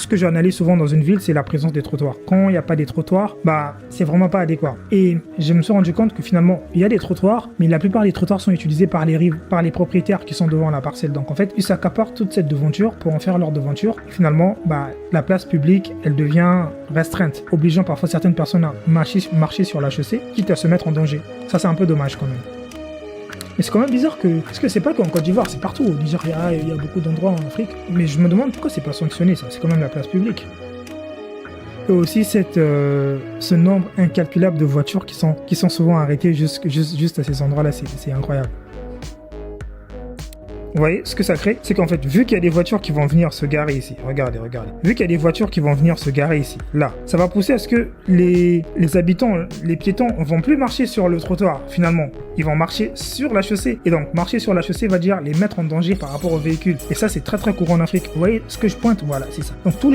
ce que j'analyse souvent dans une ville, c'est la présence des trottoirs. Quand il n'y a pas des trottoirs, c'est vraiment pas adéquat. Et je me suis rendu compte que finalement, il y a des trottoirs, mais la plupart des trottoirs sont utilisés par les propriétaires qui sont devant la parcelle. Donc en fait, ils s'accaparent toute cette devanture pour en faire leur devanture. Et finalement, la place publique, elle devient restreinte, obligeant parfois certaines personnes à marcher sur la chaussée, quitte à se mettre en danger. Ça, c'est un peu dommage quand même. Mais c'est quand même bizarre parce que c'est pas qu'en Côte d'Ivoire, c'est partout. Au Nigeria, il y a beaucoup d'endroits en Afrique. Mais je me demande pourquoi c'est pas sanctionné, ça. C'est quand même la place publique. Et aussi ce nombre incalculable de voitures qui sont souvent arrêtées juste à ces endroits-là, c'est incroyable. Vous voyez, ce que ça crée, c'est qu'en fait, vu qu'il y a des voitures qui vont venir se garer ici, regardez, vu qu'il y a des voitures qui vont venir se garer ici, là, ça va pousser à ce que les habitants, les piétons, vont plus marcher sur le trottoir, finalement. Ils vont marcher sur la chaussée. Et donc, marcher sur la chaussée va dire les mettre en danger par rapport aux véhicules. Et ça, c'est très très courant en Afrique. Vous voyez ce que je pointe? Voilà, c'est ça. Donc, tous